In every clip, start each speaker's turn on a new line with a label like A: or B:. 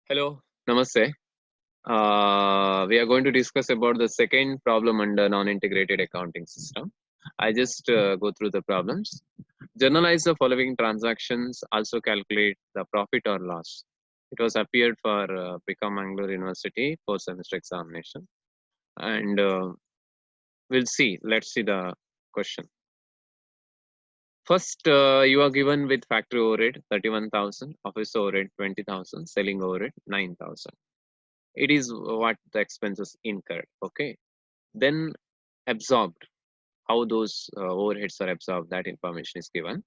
A: Hello, Namaste. We are going to discuss about the second problem under non-integrated accounting system. I just go through the problems. Journalize the following transactions. Also calculate the profit or loss. It was appeared for Become Mangalore University post semester examination, and we'll see. Let's see the question. First, you are given with factory overhead 31,000, office overhead 20,000, selling overhead 9,000. It is what the expenses incurred. Okay, then absorbed, how those overheads are absorbed, that information is given.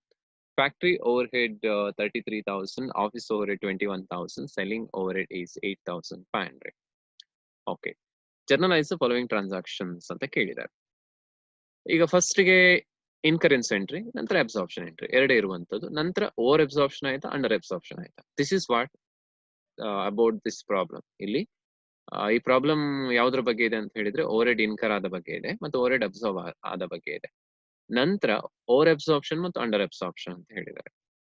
A: Factory overhead 33,000, office overhead 21,000, selling overhead is 8,500. Okay, journalize the following transactions ಅಂತ ಕೇಳಿದ್ದಾರೆ. ಈಗ ಫಸ್ಟ್ಗೆ ಇನ್ಕರೆನ್ಸ್ entry, ನಂತರ absorption entry ಎರಡೇ ಇರುವಂತದ್ದು. ನಂತರ over absorption ಆಯ್ತಾ, under absorption ಆಯ್ತಾ. This is what about this problem. ಇಲ್ಲಿ ಈ ಪ್ರಾಬ್ಲಮ್ ಯಾವ್ದ್ರ ಬಗ್ಗೆ ಇದೆ ಅಂತ ಹೇಳಿದ್ರೆ ಓವರ್ ಹೆಡ್ ಇನ್ಕರ್ ಆದ ಬಗ್ಗೆ ಇದೆ ಮತ್ತು ಓವರ್ ಹೆಡ್ ಅಬ್ಸಾರ್ವ್ ಆದ ಬಗ್ಗೆ ಇದೆ. ನಂತರ ಓವರ್ ಅಬ್ಸಾರ್ಪ್ಷನ್ ಮತ್ತು ಅಂಡರ್ ಅಬ್ಸಾರ್ಪ್ಷನ್ ಅಂತ ಹೇಳಿದ್ದಾರೆ.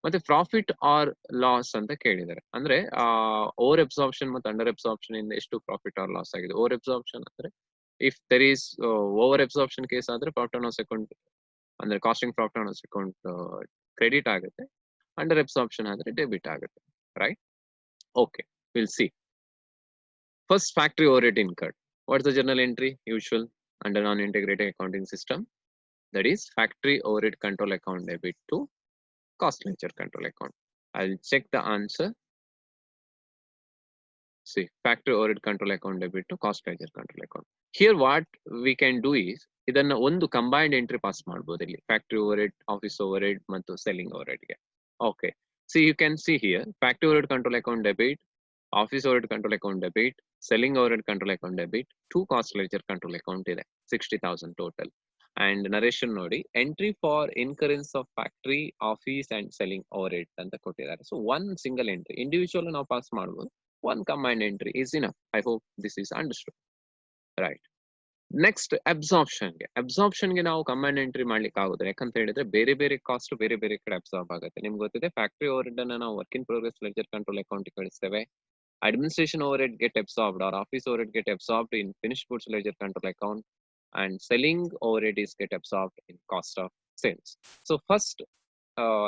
A: ಮತ್ತೆ ಪ್ರಾಫಿಟ್ ಆರ್ ಲಾಸ್ ಅಂತ ಕೇಳಿದ್ದಾರೆ. ಅಂದ್ರೆ ಓವರ್ ಅಬ್ಸಾರ್ಪ್ಷನ್ ಮತ್ತು ಅಂಡರ್ ಅಬ್ಸಾರ್ಪ್ಷನ್ ಇಂದ ಎಷ್ಟು ಪ್ರಾಫಿಟ್ ಆರ್ ಲಾಸ್ ಆಗಿದೆ. ಓವರ್ ಅಬ್ಸಾರ್ಪ್ಷನ್ ಅಂದ್ರೆ if there is over absorption case ಆದ್ರೆ ಪ್ರಾಫಿಟ್ ಆನ್ ಅಕೌಂಟ್ ಅಂದ್ರೆ costing profit and account credit ಆಗುತ್ತೆ. ಅಂಡರ್ ಅಬ್ಸಾರ್ಪ್ಷನ್ ಆದ್ರೆ ಡೆಬಿಟ್ ಆಗುತ್ತೆ. Right? Okay, we'll see. First, factory overhead incurred. What's the journal entry? Usual under non-integrated accounting system. That is factory overhead control account debit to cost ledger control account. I'll check the answer. See, factory overhead control account debit to cost ledger control account. Here what we can do is, ಇದನ್ನ ಒಂದು combined entry pass ಮಾಡಬಹುದು ಇಲ್ಲಿ. Factory overhead, office overhead ಮತ್ತು selling overhead ಗೆ. Okay. See, you can see here factory overhead control account debit, office overhead control account debit, selling overhead control account debit, two cost ledger control account ಇದೆ 60,000 total. And narration ನೋಡಿ, entry for incurrence of factory, office and selling overhead ಅಂತ ಕೊಟ್ಟಿದ್ದಾರೆ. So one single entry, individual ನಾವು pass ಮಾಡಬಹುದು. One combined entry is enough. I hope this is understood. Right. Next ಅಬ್ಸಾರ್ಪ್ಷನ್ಗೆ ನಾವು command entry ಮಾಡ್ಲಿಕ್ಕೆ ಆಗುದಿಲ್ಲ. ಯಾಕಂತ ಹೇಳಿದ್ರೆ ಬೇರೆ ಬೇರೆ ಕಾಸ್ಟ್ ಬೇರೆ ಬೇರೆ ಕಡೆ ಅಬ್ಸಾರ್ಬ್ ಆಗುತ್ತೆ. ನಿಮ್ಗೆ ಗೊತ್ತಿದೆ ಫ್ಯಾಕ್ಟರಿ ಓವರ್ಹೆಡ್ ಅನ್ನ ನಾವು work in progress ledger control account ಕಳಿಸ್ತೇವೆ. Administration overhead get absorbed or office overhead get absorbed in finished goods ledger control account, and selling overhead is get absorbed in cost of sales. So first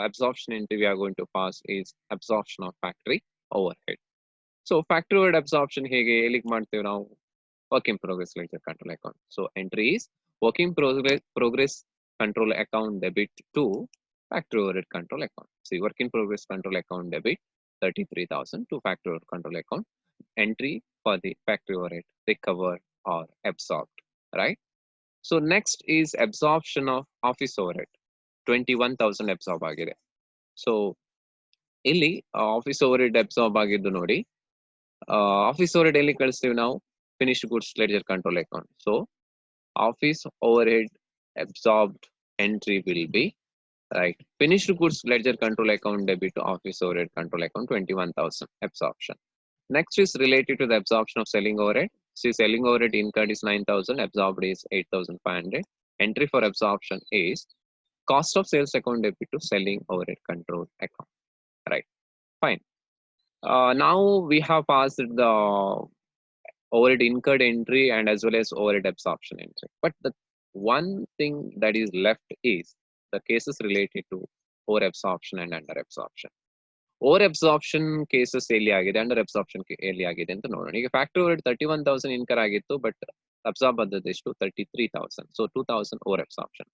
A: absorption entry we are going to pass is absorption of factory overhead. So factory overhead absorption ಹೇಗೆ ಎಲ್ಲಿಗೆ ಮಾಡ್ತೇವೆ ನಾವು? Work in progress ledger control account. So entry is work in progress control account debit to factory overhead control account. See, work in progress control account debit 33,000 to factory overhead control account. Entry for the factory overhead recovered or absorbed. Right? So next is absorption of office overhead. 21,000 absorb ಆಗಿದೆ. So ಇಲ್ಲಿ office overhead absorb ಆಗಿದ್ದು ನೋಡಿ. Office overhead ಎಲ್ಲಿ ಕಳಿಸ್ತೀವಿ ನಾವು? finished goods ledger control account. So office overhead absorbed entry will be, right, finished goods ledger control account debit to office overhead control account 21,000 absorption. Next is related to the absorption of selling overhead. See, selling overhead incurred is 9,000, absorbed is 8,500. Entry for absorption is cost of sales account debit to selling overhead control account. Right, fine. Now we have passed the overhead incurred entry and as well as overhead absorption entry. But the one thing that is left is the cases related to over absorption and under absorption. Over absorption cases ಎಲ್ಲಿ ಆಗಿದೆ, under absorption ಎಲ್ಲಿ ಆಗಿದೆ ಅಂತ ನೋಡೋಣ. ಈಗ factory overhead 31,000 incur ಆಗಿತ್ತು, but absorb ಆದದ್ದು ಎಷ್ಟು? 33,000. So 2,000 over absorption.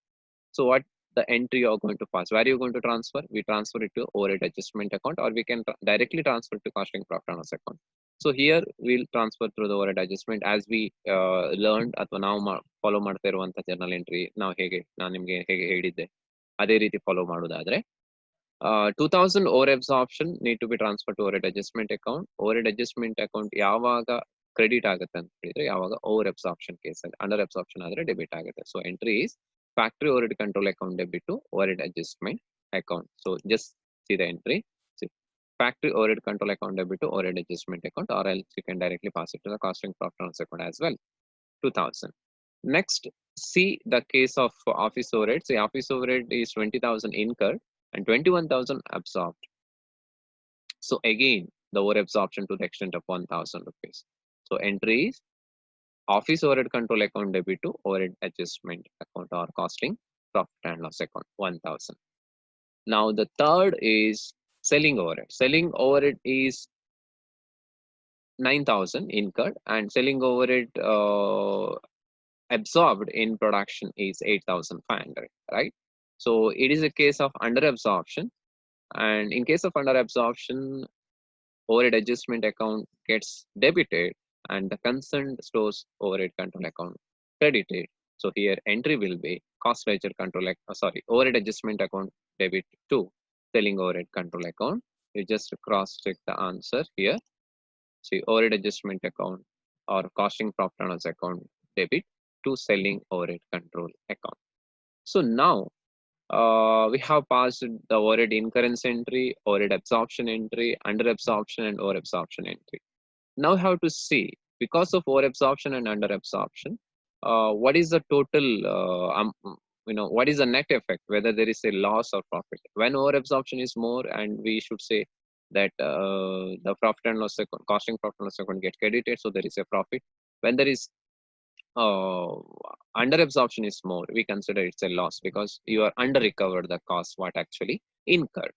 A: So what the entry you are going to pass? Where are you going to transfer? We transfer it to overhead adjustment account, or we can directly transfer to costing profit and loss account. So here we'll transfer through the overhead adjustment as we learned ಅಥವಾ ನಾವು follow ಮಾಡ್ತಾ ಇರುವಂತ journal entry ನಾವು ಹೇಗೆ ನಾನು ನಿಮ್ಗೆ ಹೇಗೆ ಹೇಳಿದ್ದೆ ಅದೇ ರೀತಿ ಫಾಲೋ ಮಾಡೋದಾದ್ರೆ 2,000 over absorption need to be transferred to overhead adjustment account. Overhead adjustment account ಯಾವಾಗ ಕ್ರೆಡಿಟ್ ಆಗುತ್ತೆ ಅಂತ ಹೇಳಿದ್ರೆ ಯಾವಾಗ ಓವರ್ ಅಬ್ಸಾರ್ಪ್ಷನ್ ಕೇಸ್ ಅಲ್ಲಿ. ಅಂಡರ್ ಅಬ್ಸಾರ್ಪ್ಷನ್ ಆದ್ರೆ ಡೆಬಿಟ್ ಆಗುತ್ತೆ. So entry is factory overhead control account debit to overhead adjustment account. So just see the entry. See, factory overhead control account debit to overhead adjustment account, or else you can directly pass it to the costing profit and loss account as well. 2,000. Next, see the case of office overhead. See, office overhead is 20,000 incurred and 21,000 absorbed. So again, the overabsorption to the extent of 1000 rupees. So entry is office overhead control account debit to overhead adjustment account or costing profit and loss account 1000. Now the third is selling overhead. Selling overhead is 9000 incurred and selling overhead absorbed in production is 8500, right? So it is a case of under absorption, and in case of under absorption, overhead adjustment account gets debited and the concerned store's overhead control account credited. So here entry will be cost ledger control, overhead adjustment account debit to selling overhead control account. You just cross check the answer here. See, overhead adjustment account or costing profit and loss account debit to selling overhead control account. So now we have passed the overhead incurrence entry, overhead absorption entry, under absorption and over absorption entry. Now we have to see, because of over absorption and under absorption, what is the total, what is the net effect, whether there is a loss or profit. When over absorption is more, and we should say that the profit and loss account, costing profit and loss account get credited, so there is a profit. When there is under absorption is more, we consider it's a loss because you are under recovered the cost what actually incurred.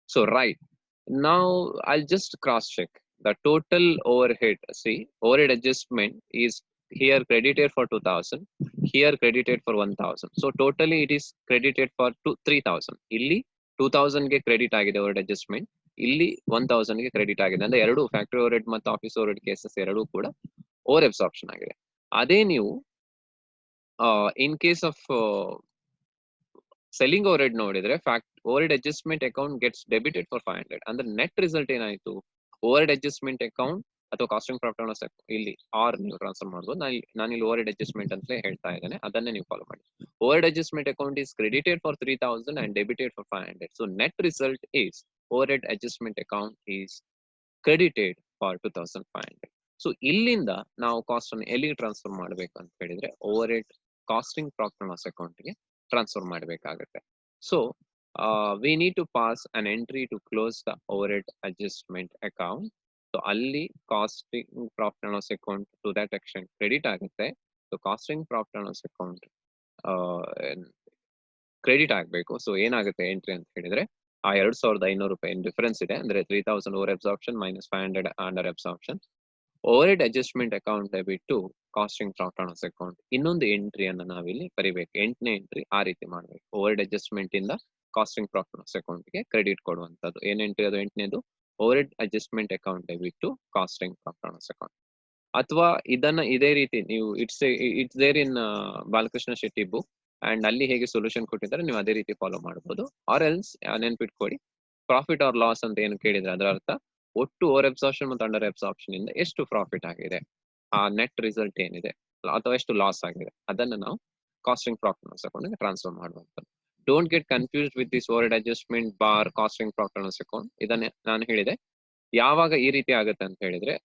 A: So right now I'll just cross check the total overhead. See, overhead adjustment is here credited for 2000, here credited for 1000. So totally it is credited for 3000. Illi 2000 ಗೆ credit ಆಗಿದೆ overhead adjustment, ಇಲ್ಲಿ 1000 ಗೆ credit ಆಗಿದೆ. ಅಂದ್ರೆ ಎರಡು factory overhead ಮತ್ತು office overhead cases ಎರಡೂ ಕೂಡ ಓವರ್ ಅಬ್ಸಾರ್ಪ್ಷನ್ ಆಗಿದೆ. ಅದೇ ನೀವು in case of selling overhead ನೋಡಿದ್ರೆ overhead adjustment account gets debited for 500. ಅಂದ್ರೆ ನೆಟ್ ರಿಸಲ್ಟ್ ಏನಾಯ್ತು, ಓವರ್ಹೆಡ್ ಅಡ್ಜಸ್ಟ್ಮೆಂಟ್ ಅಕೌಂಟ್ ಅಥವಾ ಕಾಸ್ಟಿಂಗ್ ಪ್ರಾಫಿಟ್ ಇಲ್ಲಿ ಆರ್ ನೀವು ಟ್ರಾನ್ಸ್ಫರ್ ಮಾಡ್ಬೋದು. ನಾನು ಇಲ್ಲಿ ಓವರ್ಹೆಡ್ ಅಡ್ಜಸ್ಟ್ಮೆಂಟ್ ಅಂತಲೇ ಹೇಳ್ತಾ ಇದ್ದೇನೆ, ಅದನ್ನೇ ನೀವು ಫಾಲೋ ಮಾಡಿ. Overhead adjustment account is credited for 3000 and debited for 500. So net result is overhead adjustment account is credited for 2500. So ಇಲ್ಲಿಂದ ನಾವು ಕಾಸ್ಟ್ ಅನ್ನು ಎಲ್ಲಿಗೆ ಟ್ರಾನ್ಸ್ಫರ್ ಮಾಡಬೇಕು ಅಂತ ಹೇಳಿದ್ರೆ overhead costing profit and loss ಅಕೌಂಟ್ಗೆ ಟ್ರಾನ್ಸ್ಫರ್ ಮಾಡಬೇಕಾಗುತ್ತೆ. So we need to pass an entry to close the overhead adjustment account. So ಅಲ್ಲಿ costing profit and loss account to that extent credit ಆಗುತ್ತೆ. So costing profit and loss account credit ಆಗಬೇಕು. So ಏನಾಗುತ್ತೆ entry ಅಂತ ಹೇಳಿದ್ರೆ ಆ 2500 ರೂಪಾಯಿ difference ಇದೆ, ಅಂದ್ರೆ 3000 over absorption minus 500 under absorption. Overhead adjustment account ದಯವಿಟ್ಟು costing profit and loss account ಇನ್ನೊಂದು ಎಂಟ್ರಿಯನ್ನು ನಾವಿಲ್ಲಿ ಬರಿಬೇಕು. 8ನೇ ಎಂಟ್ರಿ ಆ ರೀತಿ ಮಾಡಬೇಕು. ಓವರ್ಹೆಡ್ ಅಡ್ಜಸ್ಟ್ಮೆಂಟ್ ಇಂದ ಕಾಸ್ಟಿಂಗ್ ಪ್ರಾಫಿಟ್ ಅಂಡ್ ಲಾಸ್ ಅಕೌಂಟ್ಗೆ ಕ್ರೆಡಿಟ್ ಕೊಡುವಂಥದ್ದು. ಏನ್ ಎಂಟ್ರಿ ಅದು 8ನೇದು, ಓವರ್ಹೆಡ್ ಅಡ್ಜಸ್ಟ್ಮೆಂಟ್ ಅಕೌಂಟ್ ದಯವಿಟ್ಟು costing profit and loss account. ಅಥವಾ ಇದನ್ನ ಇದೇ ರೀತಿ ನೀವು it's there in Balakrishna Shetty book and ಅಲ್ಲಿ ಹೇಗೆ ಸೊಲ್ಯೂಷನ್ ಕೊಟ್ಟಿದ್ದಾರೆ ನೀವು ಅದೇ ರೀತಿ ಫಾಲೋ ಮಾಡಬಹುದು. ಆರ್ ಎಲ್ಸ್ ನೆನ್ಪಿಟ್ಕೊಡಿ, ಪ್ರಾಫಿಟ್ ಆರ್ ಲಾಸ್ ಅಂತ ಏನು ಕೇಳಿದ್ರೆ ಅದರ ಅರ್ಥ ಒಟ್ಟು ಓವರ್ ಅಬ್ಸಾರ್ಪ್ಷನ್ ಮತ್ತು ಅಂಡರ್ ಅಬ್ಸಾರ್ಪ್ಷನ್ ಇಂದ ಎಷ್ಟು ಪ್ರಾಫಿಟ್ ಆಗಿದೆ, ಆ ನೆಟ್ ರಿಸಲ್ಟ್ ಏನಿದೆ ಅಥವಾ ಎಷ್ಟು ಲಾಸ್ ಆಗಿದೆ, ಅದನ್ನ ನಾವು costing profit loss account transfer ಮಾಡುವಂಥದ್ದು. Don't get confused with this overhead adjustment bar costing profit loss account. ಇದನ್ನೇ ನಾನು ಹೇಳಿದೆ, ಯಾವಾಗ ಈ ರೀತಿ ಆಗುತ್ತೆ ಅಂತ ಹೇಳಿದ್ರೆ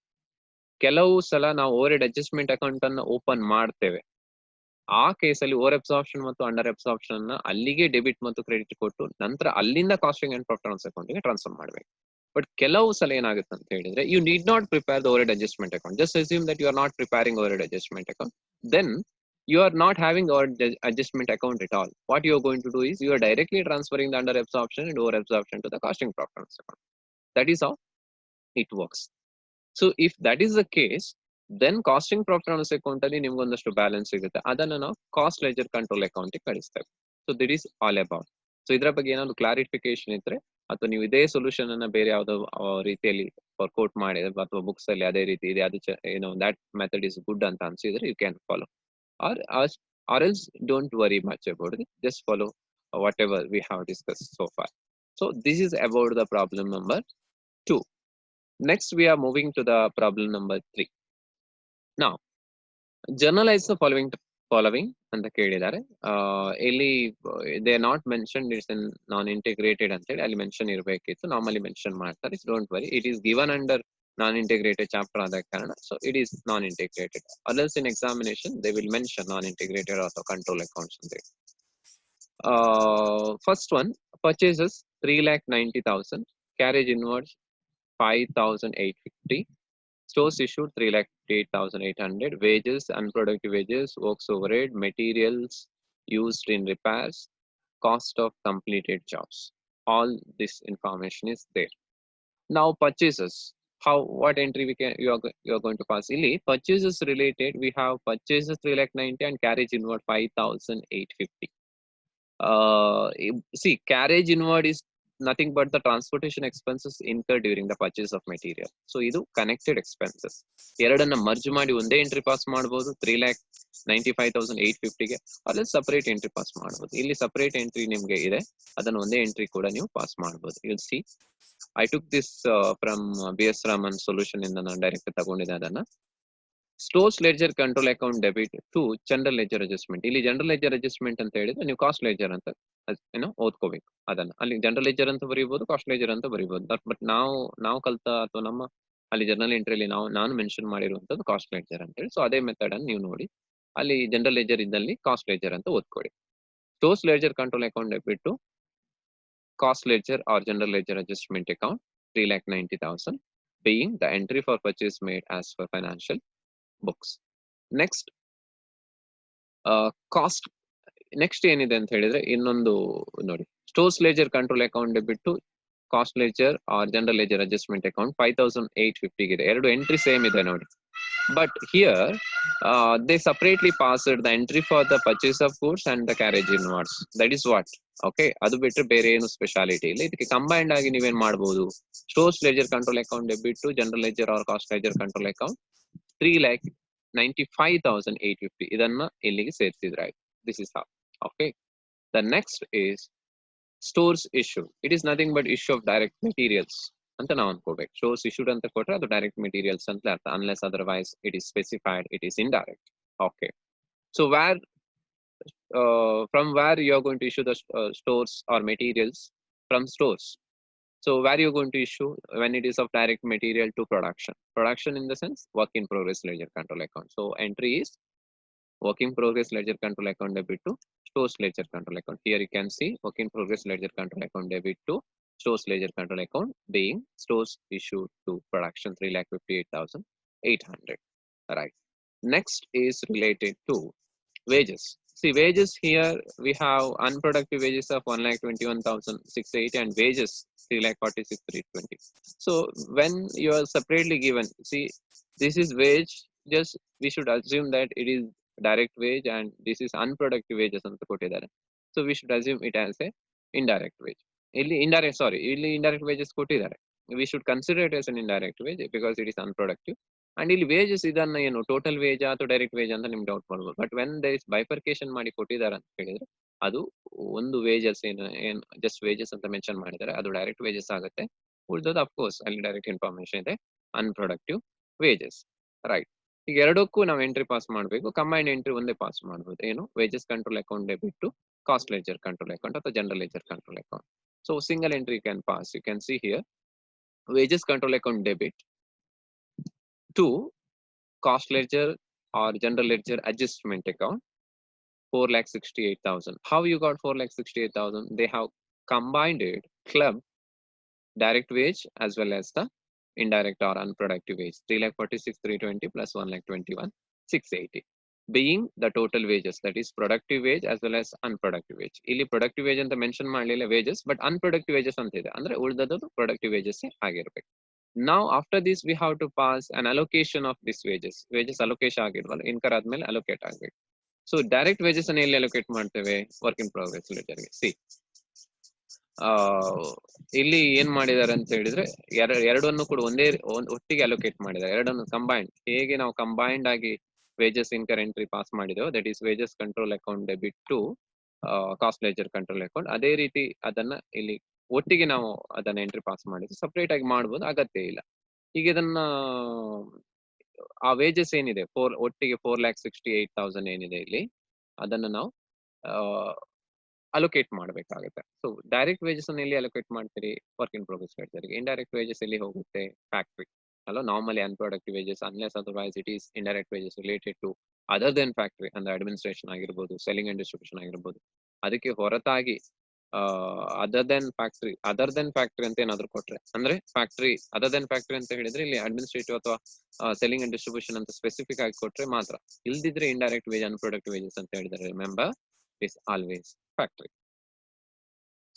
A: ಕೆಲವು ಸಲ ನಾವು ಓವರ್ಹೆಡ್ ಅಡ್ಜಸ್ಟ್ಮೆಂಟ್ ಅಕೌಂಟ್ ಅನ್ನು ಓಪನ್ ಮಾಡ್ತೇವೆ, ಆ ಕೇಸಲ್ಲಿ ಓವರ್ ಅಬ್ಸಾರ್ಪ್ಷನ್ ಮತ್ತು ಅಂಡರ್ ಅಬ್ಸಾರ್ಪ್ಷನ್ ಅಲ್ಲಿಗೆ ಡೆಬಿಟ್ ಮತ್ತು ಕ್ರೆಡಿಟ್ ಕೊಟ್ಟು ನಂತರ ಅಲ್ಲಿಂದ costing and profit and loss ಅಕೌಂಟ್ಗೆ ಟ್ರಾನ್ಸ್ಫರ್ ಮಾಡಬೇಕು. ಬಟ್ ಕೆಲವು ಸಲ ಏನಾಗುತ್ತೆ ಅಂತ ಹೇಳಿದ್ರೆ you need not prepare the overhead adjustment account. Just assume that you are not preparing overhead adjustment account, then you are not having overhead adjustment account at all. What you are going to do is you are directly transferring the under absorption and over absorption to the costing profit and loss account. That is how it works. So if that is the case, then costing profit and loss account ಅಲ್ಲಿ ನಿಮ್ಗೆ ಒಂದಷ್ಟು balance ಸಿಗುತ್ತೆ, ಅದನ್ನ ನಾವು cost ledger control account ಕಳಿಸ್ತೇವೆ. So that is all about. So ಇದರ ಬಗ್ಗೆ ಏನಾದ್ರು ಕ್ಲಾರಿಫಿಕೇಶನ್ ಇದ್ರೆ ಅಥವಾ ನೀವು ಇದೇ ಸೊಲ್ಯೂಷನ್ ಅನ್ನ ಬೇರೆ ಯಾವುದೋ ರೀತಿಯಲ್ಲಿ ವರ್ಕೌಟ್ ಮಾಡಿ ಅಥವಾ ಬುಕ್ಸ್ ಅಲ್ಲಿ ಅದೇ ರೀತಿ ಇದೆ ಅದು ದಟ್ ಮೆಥಡ್ ಇಸ್ ಗುಡ್ ಅಂತ ಅನ್ಸಿದ್ರೆ you can follow, or else don't worry much about it, just follow whatever we have discussed so far. So this is about the problem number 2. Next we are moving to the problem number 3. Now journalize the following ಅಂತ ಕೇಳಿದ್ದಾರೆ. ಇಲ್ಲಿ they not mention it's non integrated ಅಂತ ಹೇಳಿ ಅಲ್ಲಿ mention ಇರಬೇಕಿತ್ತು, normally mention ಮಾಡ್ತಾರೆ. It's don't worry, it is given under non-integrated chapter ಆದ ಕಾರಣ so it is non-integrated. Others in examination they will mention non-integrated or control accounts. First one, purchases 3,90,000, carriage inwards 5,850. Stores issued 3,08,800. Wages, unproductive wages, works overhead, materials used in repairs, cost of completed jobs. All this information is there. Now purchases. What entry you are going to pass? Illi purchases related, we have purchases 3,90,000 and carriage inward 5,850. See, carriage inward is nothing but the transportation expenses incurred during the purchase of material. So idu connected expenses. ಎರಡನ್ನ merge ಮಾಡಿ ಒಂದೇ entry pass ಮಾಡಬಹುದು 3,95,850 ಗೆ, ಅಲ್ಲಿ separate entry pass ಮಾಡಬಹುದು. ಇಲ್ಲಿ separate entry ನಿಮ್ಗೆ ಇದೆ, ಅದನ್ನ ಒಂದೇ ಎಂಟ್ರಿ ಕೂಡ ನೀವು ಪಾಸ್ ಮಾಡಬಹುದು. You'll see, I took this from BS Raman solution ಇಂದ ನಾನು ಡೈರೆಕ್ಟ್ ತಗೊಂಡಿದ್ದೆ ಅದನ್ನ. Stores ledger control account debit to general ledger adjustment. ಇಲ್ಲಿ ಜನರಲ್ ಲೆಡ್ಜರ್ ಅಡ್ಜಸ್ಟ್ಮೆಂಟ್ ಅಂತ ಹೇಳಿದ್ರೆ ನೀವು ಕಾಸ್ಟ್ ಲೆಡ್ಜರ್ ಅಂತ ಏನೋ ಓದ್ಕೋಬೇಕು. ಅದನ್ನ ಅಲ್ಲಿ ಜನರಲ್ ಲೆಡ್ಜರ್ ಅಂತ ಬರೀಬಹುದು, ಕಾಸ್ಟ್ ಲೆಡ್ಜರ್ ಅಂತ ಬರೀಬಹುದು. ಬಟ್ ನಾವು ಕಲ್ತ ಅಥವಾ ನಮ್ಮ ಅಲ್ಲಿ ಜರ್ನಲ್ ಎಂಟ್ರಿಯಲ್ಲಿ ನಾನು ಮೆನ್ಷನ್ ಮಾಡಿರುವಂತದ್ದು ಕಾಸ್ಟ್ ಲೆಡ್ಜರ್ ಅಂತ ಹೇಳಿ. ಸೊ ಅದೇ ಮೆಥಡ್ ಅನ್ನು ನೀವು ನೋಡಿ, ಅಲ್ಲಿ ಜನರಲ್ ಲೆಡ್ಜರ್ ಇದ್ದಲ್ಲಿ ಕಾಸ್ಟ್ ಲೆಡ್ಜರ್ ಅಂತ ಓದ್ಕೊಳ್ಳಿ. Stores ledger control account debit to cost ledger or general ledger adjustment account 3,90,000 being the entry for purchase made as per financial books. Next, cost next ಏನಿದೆ ಅಂತ ಹೇಳಿದ್ರೆ ಇನ್ನೊಂದು ನೋಡಿ, stores ledger control account debit to cost ledger or general ledger adjustment account 5,850 ಇದೆ. ಎರಡು entry same ಇದೆ ನೋಡಿ. But here they separately passed the entry for the purchase of goods and the carriage inwards. That is what. Okay, ಅದು ಬಿಟ್ಟರೆ ಬೇರೆ ಏನು speciality ಇಲ್ಲ. ಇದಕ್ಕೆ ಕಂಬೈನ್ಡ್ ಆಗಿ ನೀವೇನ್ ಮಾಡಬಹುದು, stores ledger control account debit to general ledger or cost ledger control account 3,95,850 ಇದನ್ನ ಇಲ್ಲಿಗೆ ಸೇರಿಸಿದ್ರೆ ಆಯ್ತು. This is how. Okay, the next is stores issue. It is nothing but issue of direct materials ಅಂತ ನಾವು ಅನ್ಕೋಬೇಕು. Stores issued ಅಂತ ಕೊಟ್ರೆ ಅದು direct materials ಅಂತ ಅರ್ಥ, unless otherwise it is specified it is indirect. Okay, so from where you are going to issue the stores or materials? From stores. So where you are going to issue when it is of direct material to production? Production in the sense work in progress ledger control account. So entry is work in progress ledger control account debit to stores ledger control account. Here you can see work in progress ledger control account debit to stores ledger control account being stores issued to production 3,58,800. Right. Next is related to wages. See, wages here we have unproductive wages of 1,21,680 and wages 3,46,320. So when you are separately given, see, this is wage, just we should assume that it is direct wage and this is unproductive wages anta kottidare. So we should assume it as a indirect wage. Illi indirect wages kottidare. We should consider it as an indirect wage because it is unproductive. And ಇಲ್ಲಿ wages ಇದನ್ನ ಏನು total wage ಅಥವಾ direct wage ಅಂತ ನಿಮ್ಗೆ doubt ಮಾಡ್ಬೋದು. But when there is bifurcation ಮಾಡಿ ಕೊಟ್ಟಿದ್ದಾರೆ ಅಂತ ಹೇಳಿದ್ರೆ ಅದು ಒಂದು ವೇಜಸ್ ಏನು ಜಸ್ಟ್ ವೇಜಸ್ ಅಂತ ಮೆನ್ಷನ್ ಮಾಡಿದ್ದಾರೆ, ಅದು ಡೈರೆಕ್ಟ್ ವೇಜಸ್ ಆಗುತ್ತೆ. ಉಳಿದದ್ದು ಅಫ್ಕೋರ್ಸ್ ಅಲ್ಲಿ ಡೈರೆಕ್ಟ್ ಇನ್ಫಾರ್ಮೇಶನ್ ಇದೆ, ಅನ್ಪ್ರೊಡಕ್ಟಿವ್ ವೇಜಸ್. ರೈಟ್, ಈಗ ಎರಡಕ್ಕೂ ನಾವು ಎಂಟ್ರಿ ಪಾಸ್ ಮಾಡಬೇಕು. ಕಂಬೈನ್ಡ್ ಎಂಟ್ರಿ ಒಂದೇ ಪಾಸ್ ಮಾಡ್ಬೋದು. ಏನು wages control account debit to cost ledger control account ಅಥವಾ general ledger control account. So single entry can pass. You can see here wages control account debit to cost ledger or general ledger adjustment account 4,68,000. How you got 4,68,000? They have combined it, club direct wage as well as the indirect or unproductive wage 3,46,320 plus 1,21,680 being the total wages, that is productive wage as well as unproductive wage. Illi productive wage anta mention ಮಾಡಲಿಲ್ಲ wages, but unproductive wages ಅಂತ ಇದೆ, ಅಂದ್ರೆ ಉಳಿದದ್ದು productive wages ಆಗಿರಬೇಕು. Now after this we have to pass an allocation of this wages allocation ಆಗಿರ್ವಲ್ಲ, incur ಆದ್ಮೇಲೆ allocate ಆಗಬೇಕು. ಸೊ ಡೈರೆಕ್ಟ್ ವೇಜಸ್ ಅನ್ನ ಎಲ್ಲಿ allocate ಮಾಡ್ತೇವೆ? ವರ್ಕ್ ಇನ್ ಪ್ರೋಗ್ರೆಸ್ ಲೆಜರ್ ಗೆ. ಸಿ, ಇಲ್ಲಿ ಏನ್ ಮಾಡಿದ್ದಾರೆ ಅಂತ ಹೇಳಿದ್ರೆ ಎರಡನ್ನು ಕೂಡ ಒಟ್ಟಿಗೆ allocate ಮಾಡಿದ್ದಾರೆ, ಎರಡನ್ನು ಕಂಬೈನ್ಡ್. ಹೇಗೆ ನಾವು ಕಂಬೈನ್ಡ್ ಆಗಿ ವೇಜಸ್ ಇನ್ಕರ್ ಎಂಟ್ರಿ ಪಾಸ್ ಮಾಡಿದೆವು, that is wages control account debit to cost ledger control account, ಅದೇ ರೀತಿ ಅದನ್ನ ಇಲ್ಲಿ ಒಟ್ಟಿಗೆ ನಾವು ಅದನ್ನ ಎಂಟ್ರಿ ಪಾಸ್ ಮಾಡಿದ್ವಿ. ಸಪರೇಟ್ ಆಗಿ ಮಾಡ್ಬೋದು, ಅಗತ್ಯ ಇಲ್ಲ. ಈಗ ಇದನ್ನ ಆ ವೇಜಸ್ ಏನಿದೆ ಒಟ್ಟಿಗೆ 4,68,000 ಏನಿದೆ ಇಲ್ಲಿ, ಅದನ್ನ ನಾವು ಅಲೋಕೇಟ್ ಮಾಡ್ಬೇಕಾಗುತ್ತೆ. ಸೊ ಡೈರೆಕ್ಟ್ ವೇಜಸ್ ಅನ್ನ ಎಲ್ಲಿ ಅಲೋಕೇಟ್ ಮಾಡ್ತೀರಿ? ವರ್ಕ್ ಇನ್ ಪ್ರೋಗ್ರೆಸ್ ಲೆಜರ್ಗೆ. ಇಂಡೈರೆಕ್ಟ್ ವೇಜಸ್ ಎಲ್ಲಿ ಹೋಗುತ್ತೆ? ಫ್ಯಾಕ್ಟ್ರಿ ಅಲ್ಲ. Normally unproductive wages unless otherwise it is indirect wages related to other than factory, ಅಂದ್ರೆ ಅಡ್ಮಿನಿಸ್ಟ್ರೇಷನ್ ಆಗಿರ್ಬೋದು, ಸೆಲ್ಲಿಂಗ್ ಅಂಡ್ ಡಿಸ್ಟ್ರಿಬ್ಯೂಷನ್ ಆಗಿರ್ಬೋದು. ಅದಕ್ಕೆ ಹೊರತಾಗಿ ಅದರ್ ದೆನ್ ಫ್ಯಾಕ್ಟ್ರಿ ಅಂತ ಏನಾದ್ರು ಕೊಟ್ರೆ, ಅಂದ್ರೆ ಫ್ಯಾಕ್ಟ್ರಿ ಅದರ್ ದೆನ್ ಫ್ಯಾಕ್ಟ್ರಿ ಅಂತ ಹೇಳಿದ್ರೆ ಇಲ್ಲಿ ಅಡ್ಮಿನಿಸ್ಟ್ರೇಟಿವ್ ಅಥವಾ ಸೆಲ್ಲಿಂಗ್ ಅಂಡ್ ಡಿಸ್ಟ್ರಿಬ್ಯೂಷನ್ ಅಂತ ಸ್ಪೆಸಿಫಿಕ್ ಆಗಿ ಕೊಟ್ರೆ ಮಾತ್ರ. ಇಲ್ದಿದ್ರೆ ಇಂಡೈರೆಕ್ಟ್ ವೇಜ್, ಅನ್ಪ್ರೊಡಕ್ಟಿವ್ ವೇಜಸ್ ಅಂತ ಹೇಳಿದ್ರೆ remember is always factory.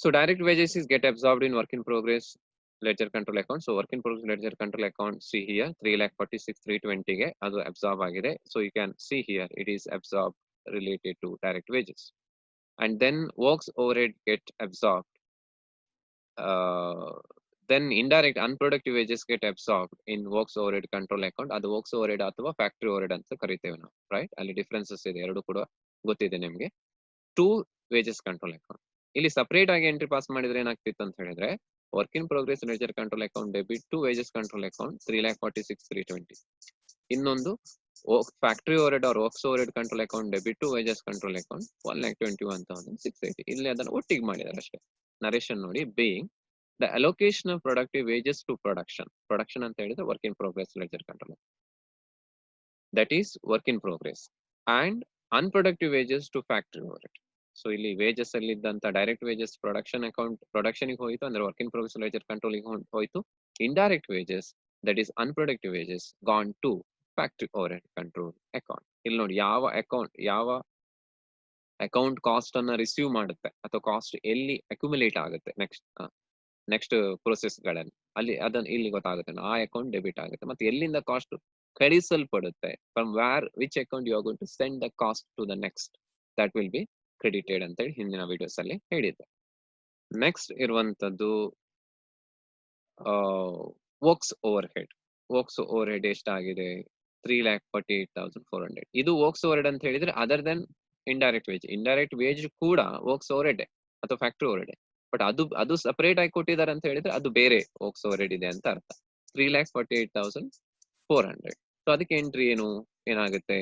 A: So direct wages is get absorbed in work in progress ledger control account. So work in progress ledger control account, see here 3,46,320 ಗೆ ಅದು absorb ಆಗಿದೆ. So you can see here it is absorbed related to direct wages. And then works overhead get absorbed. Then indirect unproductive wages get absorbed in works overhead control account. ಅದು works overhead ಅಥವಾ factory overhead ಅಂತ ಕರಿತೇವೆ ನಾವು, right? ಅಲ್ಲಿ differences ಇದೆ, ಎರಡು ಕೂಡ ಗೊತ್ತಿದೆ ನಿಮಗೆ. ಟು ವೇಜಸ್ ಕಂಟ್ರೋಲ್ ಅಕೌಂಟ್, ಇಲ್ಲಿ ಸಪರೇಟ್ ಆಗಿ ಎಂಟ್ರಿ ಪಾಸ್ ಮಾಡಿದ್ರೆ ಏನಾಗ್ತಿತ್ತು ಅಂತ ಹೇಳಿದ್ರೆ work in progress ledger control account debit to wages control account 3,46,320. ಇನ್ನೊಂದು factory overhead or works overhead control account debit to wages control account 1,21,680. ಇಲ್ಲಿ ಅದನ್ನು ಒಟ್ಟಿಗೆ ಮಾಡಿದ್ದಾರೆ ಅಷ್ಟೇ. ನರೇಶನ್ ನೋಡಿ, being the allocation of productive wages to production ಅಂತ ಹೇಳಿದ್ರೆ work in progress ledger control, that is work in progress, and unproductive wages to factory overhead. So ಇಲ್ಲಿ wages ಅಲ್ಲಿ ಇದ್ದಂತ direct wages production account production ಹೋಯ್ತು, ಅಂದ್ರೆ work in progress ledger control ಹೋಯ್ತು. Indirect wages that is unproductive wages gone to factory overhead control account. ಇಲ್ಲಿ ನೋಡಿ ಯಾವ account cost ಅನ್ನ ರಿಸೀವ್ ಮಾಡುತ್ತೆ ಅಥವಾ ಕಾಸ್ಟ್ ಎಲ್ಲಿ ಅಕ್ಯುಮುಲೇಟ್ ಆಗುತ್ತೆ ನೆಕ್ಸ್ಟ್ ಪ್ರೊಸೆಸ್ ಗಳಲ್ಲಿ, ಅಲ್ಲಿ ಅದನ್ನ ಇಲ್ಲಿ ಗೊತ್ತಾಗುತ್ತೆ, ಆ ಅಕೌಂಟ್ ಡೆಬಿಟ್ ಆಗುತ್ತೆ. ಮತ್ತೆ ಎಲ್ಲಿಂದ ಕಾಸ್ಟ್ ಕಳಿಸಲ್ಪಡುತ್ತೆ, from which account you are going to send the cost to the next, that will be credited ಅಂತ ಹೇಳಿ ಹಿಂದಿನ ವಿಡಿಯೋಸ್ ಅಲ್ಲಿ ಹೇಳಿದ್ದೆ. ನೆಕ್ಸ್ಟ್ ಇರುವಂತದ್ದು ವರ್ಕ್ಸ್ ಓವರ್ ಹೆಡ್ ಎಷ್ಟಾಗಿದೆ? 3,48,400. ಇದು ವರ್ಕ್ಸ್ ಓವರ್ ಹೆಡ್ ಅಂತ ಹೇಳಿದ್ರೆ ಅದರ್ ದೆನ್ ಇಂಡೈರೆಕ್ಟ್ ವೇಜ್ ಕೂಡ ವರ್ಕ್ಸ್ ಓವರ್ ಹೆಡ್ ಅಥವಾ ಫ್ಯಾಕ್ಟರಿ ಓವರ್ ಹೆಡ್, ಬಟ್ ಅದು ಸಪರೇಟ್ ಆಗಿ ಕೊಟ್ಟಿದ್ದಾರೆ ಅಂತ ಹೇಳಿದ್ರೆ ಅದು ಬೇರೆ ವರ್ಕ್ಸ್ ಓವರ್ ಹೆಡ್ ಇದೆ ಅಂತ ಅರ್ಥ. 3,48,400. ಸೊ ಅದಕ್ಕೆ ಎಂಟ್ರಿ ಏನಾಗುತ್ತೆ?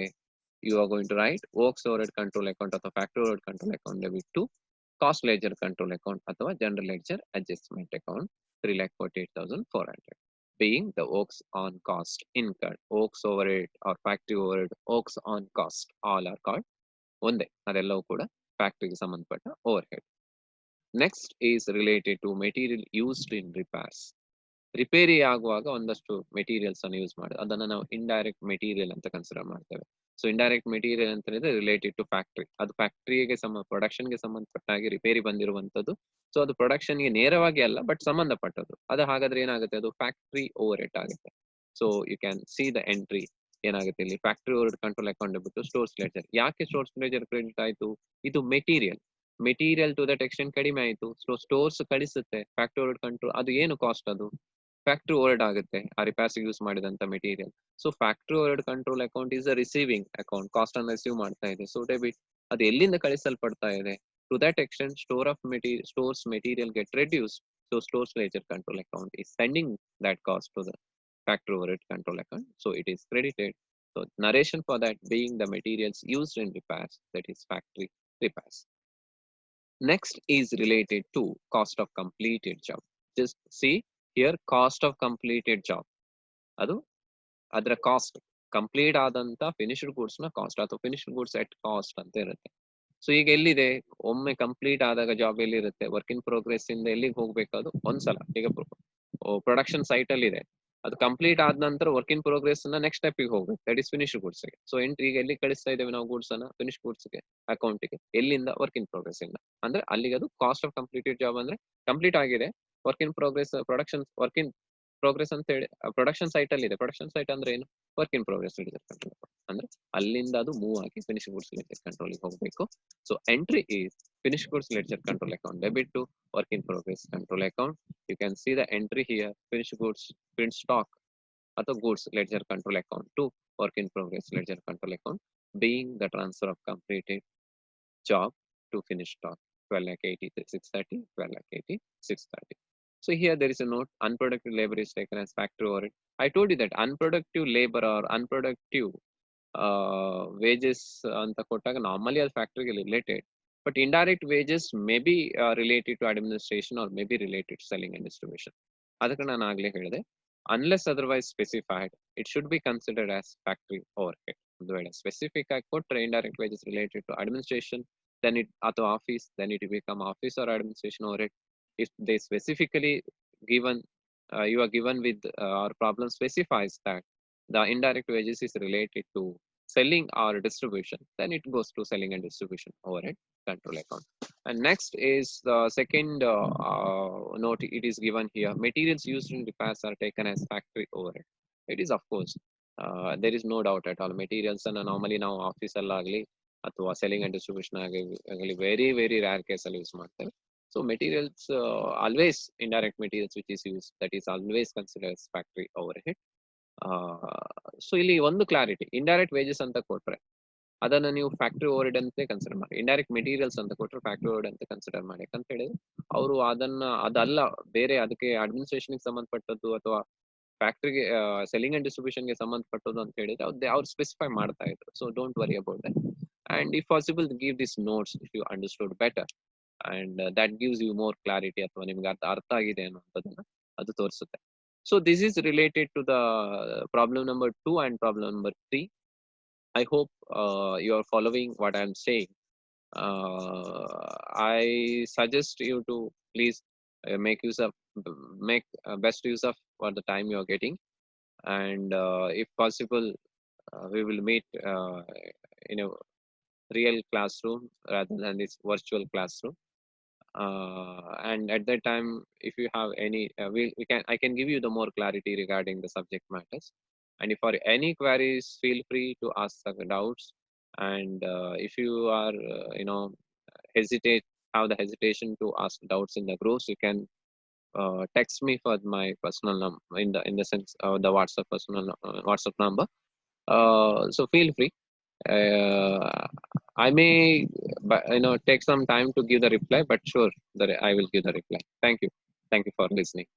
A: You are going to write works overhead control account ಅಥವಾ factory overhead control account debit to cost ledger control account ಅಥವಾ general ledger adjustment account 3,48,400. Being the works on cost incurred, works overhead or factory overhead, works on cost, all are called ಒಂದೇ, ಅದೆಲ್ಲವೂ ಕೂಡ ಫ್ಯಾಕ್ಟರಿಗೆ ಸಂಬಂಧಪಟ್ಟ overhead. Next is related to material used in repairs. ರಿಪೇರಿ ಆಗುವಾಗ ಒಂದಷ್ಟು materials ಅನ್ನು use ಮಾಡಿ, ಅದನ್ನ ನಾವು ಇಂಡೈರೆಕ್ಟ್ ಮೆಟೀರಿಯಲ್ ಅಂತ ಕನ್ಸಿಡರ್ ಮಾಡ್ತೇವೆ. ಸೊ ಇಂಡೈರೆಕ್ಟ್ ಮೆಟೀರಿಯಲ್ ಅಂತ ಹೇಳಿದ್ರೆ ರಿಲೇಟೆಡ್ ಟು ಫ್ಯಾಕ್ಟ್ರಿ, ಅದು ಫ್ಯಾಕ್ಟರಿಗೆ ಪ್ರೊಡಕ್ಷನ್ಗೆ ಸಂಬಂಧಪಟ್ಟಾಗಿ ರಿಪೇರಿ ಬಂದಿರುವಂತದ್ದು. ಸೊ ಅದು ಪ್ರೊಡಕ್ಷನ್ಗೆ ನೇರವಾಗಿ ಅಲ್ಲ, ಬಟ್ ಸಂಬಂಧಪಟ್ಟದ್ದು. ಅದು ಹಾಗಾದ್ರೆ ಏನಾಗುತ್ತೆ? ಅದು ಫ್ಯಾಕ್ಟ್ರಿ ಓವರ್ ಹೆಡ್ ಆಗುತ್ತೆ. So you can see the entry ಏನಾಗುತ್ತೆ ಇಲ್ಲಿ, factory overhead control account ಬಿಟ್ಟು ಸ್ಟೋರ್ಸ್ ಲೆಡ್ಜರ್. ಯಾಕೆ ಸ್ಟೋರ್ಸ್ ಲೆಡ್ಜರ್ ಕ್ರೆಡಿಟ್ ಆಯ್ತು? ಇದು ಮೆಟೀರಿಯಲ್ ಟು ದಟ್ ಎಕ್ಸ್ಟೆಂಟ್ ಕಡಿಮೆ ಆಯ್ತು. ಸೊ ಸ್ಟೋರ್ಸ್ ಕಳಿಸುತ್ತೆ ಫ್ಯಾಕ್ಟ್ರಿ ಓವರ್ ಹೆಡ್ ಕಂಟ್ರೋಲ್, ಅದು ಏನು ಕಾಸ್ಟ್? ಅದು ಫ್ಯಾಕ್ಟ್ರಿ ಓವರ್ಹೆಡ್ ಆಗುತ್ತೆ, ಆ ರಿಪೇರ್ಸ್ ಯೂಸ್ ಮಾಡಿದಂತ material. So factory overhead control account is a receiving account, cost ಅನ್ನು ರಿಸೀವ್ ಮಾಡ್ತಾ ಇದೆ. ಸೊ ಡೆಬಿಟ್, ಅದು ಎಲ್ಲಿಂದ ಕಳಿಸಲ್ಪಡ್ತಾ ಇದೆ? To that extent stores material get reduce. So stores ledger control account is sending that cost to the factory overhead control account, so it is credited. So narration for that being the materials used in repairs, that is factory repairs. Next is related to cost of completed job. Just see here, cost of completed job, ಅದು ಅದರ cost, complete ಆದಂತ finished goods ನ cost ಅಥವಾ finished goods ಎಟ್ cost ಅಂತ ಇರುತ್ತೆ. So ಈಗ ಎಲ್ಲಿದೆ? ಒಮ್ಮೆ ಕಂಪ್ಲೀಟ್ ಆದಾಗ ಜಾಬ್ ಎಲ್ಲಿರುತ್ತೆ? ವರ್ಕ್ ಇನ್ ಪ್ರೋಗ್ರೆಸ್ ಇಂದ ಎಲ್ಲಿಗೆ ಹೋಗ್ಬೇಕು? ಅದು ಒಂದ್ಸಲ ಈಗ ಪ್ರೊಡಕ್ಷನ್ ಸೈಟ್ ಅಲ್ಲಿ ಇದೆ, ಅದು ಕಂಪ್ಲೀಟ್ ಆದ ನಂತರ ವರ್ಕ್ ಇನ್ ಪ್ರೋಗ್ರೆಸ್ ನ ನೆಕ್ಸ್ಟ್ ಸ್ಟೆಪ್ ಗೆ ಹೋಗ್ಬೇಕು, ದಟ್ ಇಸ್ ಫಿನಿಶ್ಡ್ ಗೂಡ್ಸ್ ಗೆ. ಸೊ ಎಂಟ್ರಿ ಈಗ ಎಲ್ಲಿ ಕಳಿಸ್ತಾ ಇದ್ದೇವೆ ನಾವು ಗೂಡ್ಸ್ ಅನ್ನ? ಫಿನಿಶ್ಡ್ ಗೂಡ್ಸ್ ಗೆ ಅಕೌಂಟ್ ಗೆ. ಎಲ್ಲಿಂದ? ವರ್ಕ್ ಇನ್ ಪ್ರೋಗ್ರೆಸ್ ಇಂದ. ಅಂದ್ರೆ ಅಲ್ಲಿಗೆ ಅದು ಕಾಸ್ಟ್ ಆಫ್ ಕಂಪ್ಲೀಟೆಡ್ ಜಾಬ್, ಅಂದ್ರೆ ಕಂಪ್ಲೀಟ್ ಆಗಿದೆ, work in progress work in progress ಅಂತ ಹೇಳಿ ಪ್ರೊಡಕ್ಷನ್ ಸೈಟ್ ಅಲ್ಲಿ ಇದೆ. ಪ್ರೊಡಕ್ಷನ್ ಸೈಟ್ ಅಂದ್ರೆ ಏನು? Work in progress ledger control ಅಂದ್ರೆ ಅಲ್ಲಿಂದ ಅದು ಮೂವ್ ಆಗಿ ಫಿನಿಶ್ಡ್ ಗೂಡ್ಸ್ ಲೆಡ್ಜರ್ ಕಂಟ್ರೋಲ್ ಹೋಗಬೇಕು. So entry is finished goods ledger control account debit to work in progress control account. You can see the entry here, finished goods print stock ಅಥವಾ goods ledger control account to work in progress ledger control account, being the transfer of completed job to finished stock 12,80,630, 12,80,630. So here there is a note, unproductive labor is taken as factory overhead. I told you that unproductive labor or unproductive wages anta kottaga normally ಅದು ಫ್ಯಾಕ್ಟರಿಗೆ related, but indirect wages may be related to administration or may be related to selling and distribution. ಅದಕ್ಕೆ ನಾನು ಆಗ್ಲೇ ಹೇಳಿದೆ, unless otherwise specified it should be considered as factory overhead. ಒಂದು ವೇಳೆ specific ಆಗಿ ಕೊಟ್ಟರೆ indirect wages related to administration then it auto office, then it become office or administration overhead. If they specifically given, you are given with our problem specifies that the indirect wages is related to selling or distribution, then it goes to selling and distribution overhead control account. And next is the second note. It is given here: materials used in repairs are taken as factory overhead. It is, of course, there is no doubt at all. Materials ಅನ್ನ normally ನಾವು office ಅಲ್ಲಾಗ್ಲಿ ಅಥವಾ selling and distribution ಆಗಲಿ very very rare ಕೇಸಲ್ಲಿ use ಮಾಡ್ತೇವೆ. So materials always indirect materials which is use that is always considers factory over head. So ಇಲ್ಲಿ ಒಂದು clarity, indirect wages ಅಂತ ಕೊಟ್ರೆ ಅದನ್ನ ನೀವು ಫ್ಯಾಕ್ಟರಿ ಓವರ್ ಹೆಡ್ ಅಂತ ಕನ್ಸಿಡರ್ ಮಾಡಿ, ಇಂಡೈರೆಕ್ಟ್ ಮೆಟೀರಿಯಲ್ಸ್ ಅಂತ ಕೊಟ್ರೆ ಫ್ಯಾಕ್ಟರಿ ಓವರ್ ಹೆಡ್ ಅಂತ ಕನ್ಸಿಡರ್ ಮಾಡಿ. ಯಾಕಂತ ಹೇಳಿದ್ರೆ ಅವರು ಅದನ್ನ ಅದಲ್ಲ ಬೇರೆ ಅದಕ್ಕೆ ಅಡ್ಮಿನಿಸ್ಟ್ರೇಷನ್ಗೆ ಸಂಬಂಧಪಟ್ಟದ್ದು ಅಥವಾ ಫ್ಯಾಕ್ಟ್ರಿಗೆ ಸೆಲ್ಲಿಂಗ್ ಅಂಡ್ ಡಿಸ್ಟ್ರಿಬ್ಯೂಷನ್ಗೆ ಸಂಬಂಧಪಟ್ಟದ್ದು ಅಂತ ಹೇಳಿದ್ರೆ ಅವ್ರು ಸ್ಪೆಸಿಫೈ ಮಾಡ್ತಾ ಇದ್ರು. So don't worry about that. And if possible give this notes if you understood better, and that gives you more clarity, ಅಥವಾ ನಿಮ್ಗೆ ಅರ್ಥ ಆಗಿದೆ ಅನ್ನೋದನ್ನ ಅದು ತೋರಿಸುತ್ತೆ. So this is related to the problem number 2 and problem number 3. I hope you are following what I am saying. I suggest you to please make best use of for the time you are getting, and if possible, we will meet in a real classroom rather than this virtual classroom. And at that time, if you have any, I can give you the more clarity regarding the subject matters. And if for any queries, feel free to ask the doubts. And if you are, have the hesitation to ask doubts in the groups, you can text me for my personal number, in the sense the WhatsApp number. So feel free. I may, take some time to give the reply, but sure, I will give the reply. Thank you for listening.